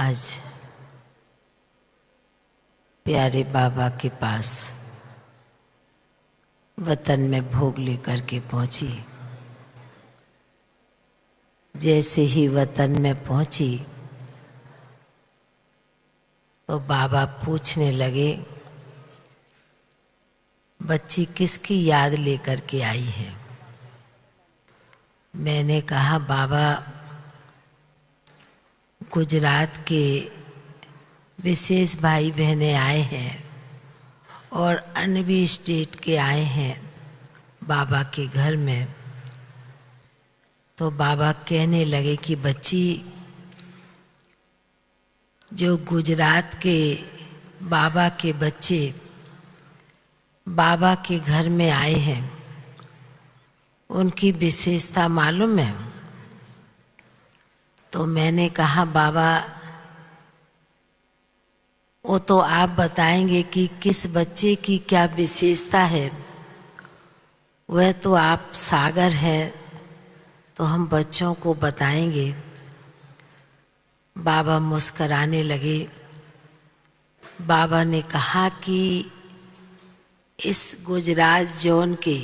आज प्यारे बाबा के पास वतन में भोग लेकर के पहुंची। जैसे ही वतन में पहुंची तो बाबा पूछने लगे, बच्ची किसकी याद लेकर के आई है? मैंने कहा, बाबा गुजरात के विशेष भाई बहनें आए हैं और अन्य भी स्टेट के आए हैं बाबा के घर में। तो बाबा कहने लगे कि बच्ची, जो गुजरात के बाबा के बच्चे बाबा के घर में आए हैं, उनकी विशेषता मालूम है? तो मैंने कहा, बाबा वो तो आप बताएंगे कि किस बच्चे की क्या विशेषता है। वह तो आप सागर है, तो हम बच्चों को बताएंगे। बाबा मुस्कराने लगे। बाबा ने कहा कि इस गुजरात जोन के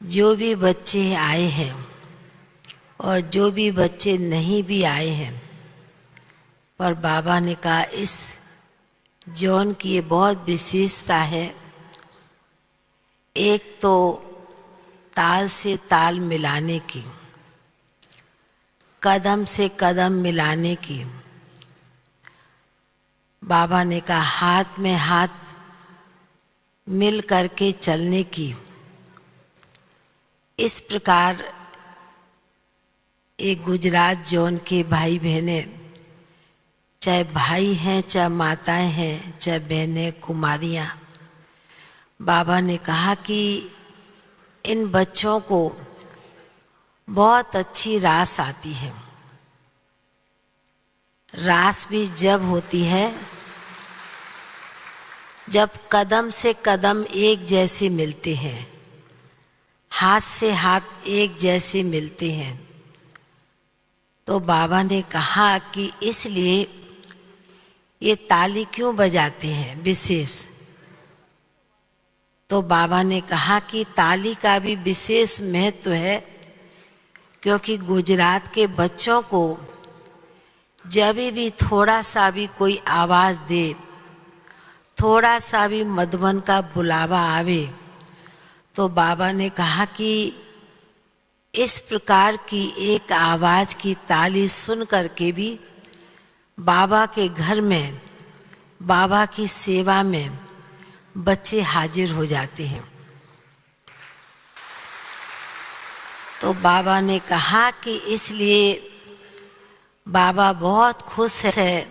जो भी बच्चे आए हैं और जो भी बच्चे नहीं भी आए हैं, पर बाबा ने कहा इस जोन की ये बहुत विशेषता है। एक तो ताल से ताल मिलाने की, कदम से कदम मिलाने की। बाबा ने कहा हाथ में हाथ मिल करके चलने की। इस प्रकार एक गुजरात जोन के भाई बहनें, चाहे भाई हैं, चाहे माताएं हैं, चाहे बहनें, कुमारियां, बाबा ने कहा कि इन बच्चों को बहुत अच्छी रास आती है। रास भी जब होती है जब कदम से कदम एक जैसे मिलते हैं, हाथ से हाथ एक जैसे मिलते हैं। तो बाबा ने कहा कि इसलिए ये ताली क्यों बजाते हैं विशेष? तो बाबा ने कहा कि ताली का भी विशेष महत्व है, क्योंकि गुजरात के बच्चों को जब भी थोड़ा सा भी कोई आवाज दे, थोड़ा सा भी मधुबन का बुलावा आवे, तो बाबा ने कहा कि इस प्रकार की एक आवाज की ताली सुन करके भी बाबा के घर में, बाबा की सेवा में बच्चे हाजिर हो जाते हैं। तो बाबा ने कहा कि इसलिए बाबा बहुत खुश है,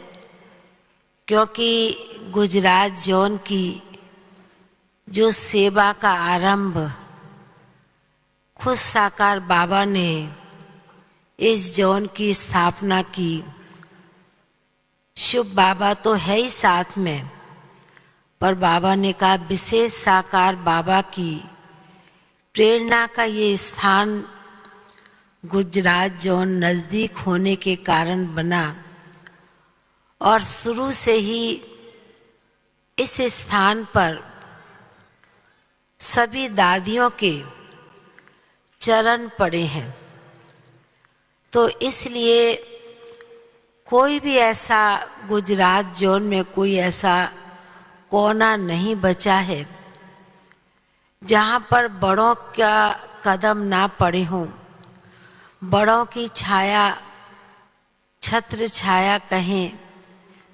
क्योंकि गुजरात जोन की जो सेवा का आरंभ खुद साकार बाबा ने इस जोन की स्थापना की। शुभ बाबा तो है ही साथ में, पर बाबा ने कहा विशेष साकार बाबा की प्रेरणा का ये स्थान गुजरात जोन नजदीक होने के कारण बना, और शुरू से ही इस स्थान पर सभी दादियों के चरण पड़े हैं। तो इसलिए कोई भी ऐसा गुजरात जोन में कोई ऐसा कोना नहीं बचा है जहाँ पर बड़ों का कदम ना पड़े हों, बड़ों की छाया, छत्र छाया कहें,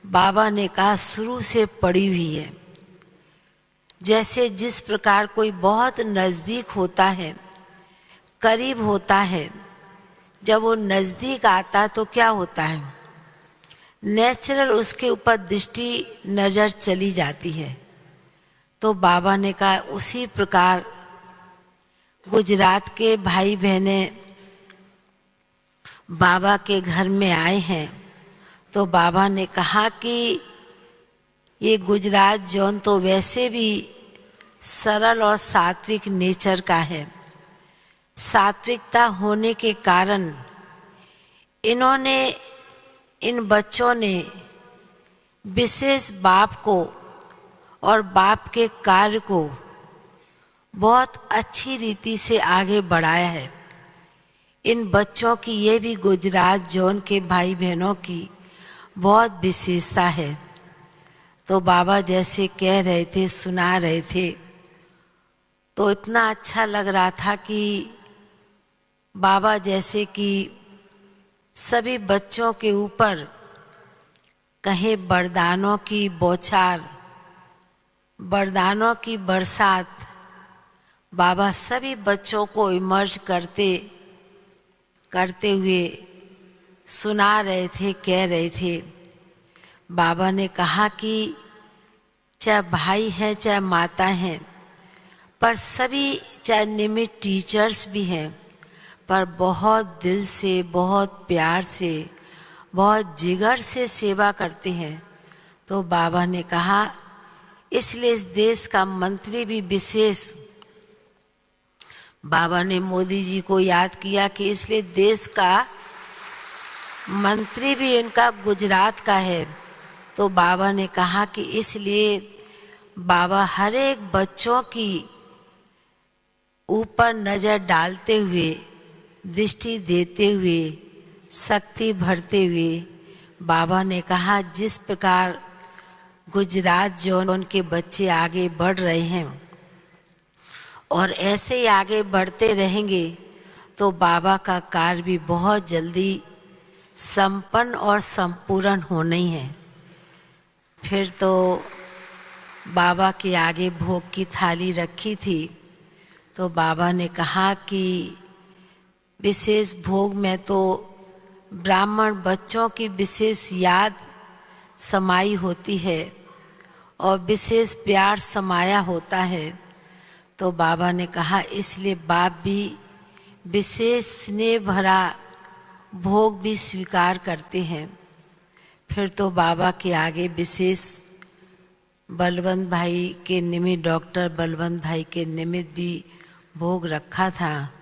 बाबा ने कहा शुरू से पड़ी हुई है। जैसे जिस प्रकार कोई बहुत नजदीक होता है, करीब होता है, जब वो नजदीक आता तो क्या होता है, नेचुरल उसके ऊपर दृष्टि नजर चली जाती है। तो बाबा ने कहा उसी प्रकार गुजरात के भाई बहनें बाबा के घर में आए हैं। तो बाबा ने कहा कि ये गुजरात जोन तो वैसे भी सरल और सात्विक नेचर का है। सात्विकता होने के कारण इन्होंने इन बच्चों ने विशेष बाप को और बाप के कार्य को बहुत अच्छी रीति से आगे बढ़ाया है। इन बच्चों की ये भी गुजरात जोन के भाई बहनों की बहुत विशेषता है। तो बाबा जैसे कह रहे थे, सुना रहे थे, तो इतना अच्छा लग रहा था कि बाबा जैसे कि सभी बच्चों के ऊपर कहे वरदानों की बौछार, वरदानों की बरसात बाबा सभी बच्चों को इमर्ज करते हुए सुना रहे थे, कह रहे थे। बाबा ने कहा कि चाहे भाई हैं चाहे माता हैं, पर सभी चाहे नियमित टीचर्स भी हैं, पर बहुत दिल से, बहुत प्यार से, बहुत जिगर से सेवा करते हैं। तो बाबा ने कहा इसलिए इस देश का मंत्री भी विशेष, बाबा ने मोदी जी को याद किया कि इसलिए देश का मंत्री भी इनका गुजरात का है। तो बाबा ने कहा कि इसलिए बाबा हर एक बच्चों की ऊपर नजर डालते हुए, दृष्टि देते हुए, शक्ति भरते हुए, बाबा ने कहा जिस प्रकार गुजरात जोन के बच्चे आगे बढ़ रहे हैं और ऐसे ही आगे बढ़ते रहेंगे तो बाबा का कार्य भी बहुत जल्दी संपन्न और संपूर्ण होना ही है। फिर तो बाबा के आगे भोग की थाली रखी थी, तो बाबा ने कहा कि विशेष भोग में तो ब्राह्मण बच्चों की विशेष याद समाई होती है और विशेष प्यार समाया होता है। तो बाबा ने कहा इसलिए बाप भी विशेष स्नेह भरा भोग भी स्वीकार करते हैं। फिर तो बाबा के आगे विशेष बलवंत भाई के निमित्त, डॉक्टर बलवंत भाई के निमित्त भी भोग रखा था।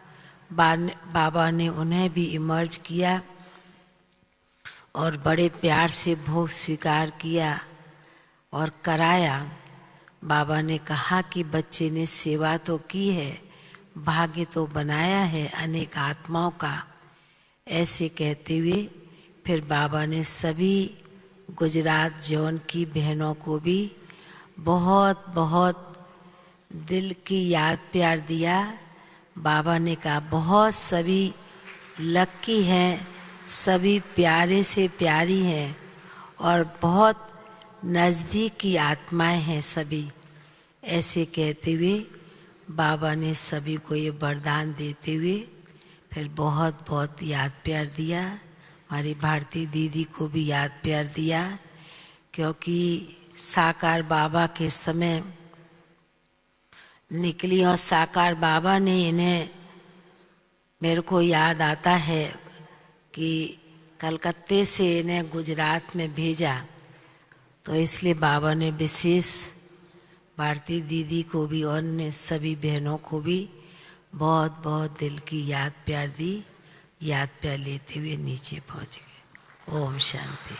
बाबा ने उन्हें भी इमर्ज किया और बड़े प्यार से भोग स्वीकार किया और कराया। बाबा ने कहा कि बच्चे ने सेवा तो की है, भाग्य तो बनाया है अनेक आत्माओं का। ऐसे कहते हुए फिर बाबा ने सभी गुजरात जोन की बहनों को भी बहुत बहुत दिल की याद प्यार दिया। बाबा ने कहा बहुत सभी लक्की हैं, सभी प्यारे से प्यारी हैं और बहुत नज़दीक की आत्माएं हैं सभी। ऐसे कहते हुए बाबा ने सभी को ये वरदान देते हुए फिर बहुत बहुत याद प्यार दिया। हमारी भारती दीदी को भी याद प्यार दिया, क्योंकि साकार बाबा के समय निकली और साकार बाबा ने इन्हें, मेरे को याद आता है कि कलकत्ते से इन्हें गुजरात में भेजा। तो इसलिए बाबा ने विशेष भारती दीदी को भी और ने सभी बहनों को भी बहुत बहुत दिल की याद प्यार दी। याद प्यार लेते हुए नीचे पहुंच गए। ओम शांति।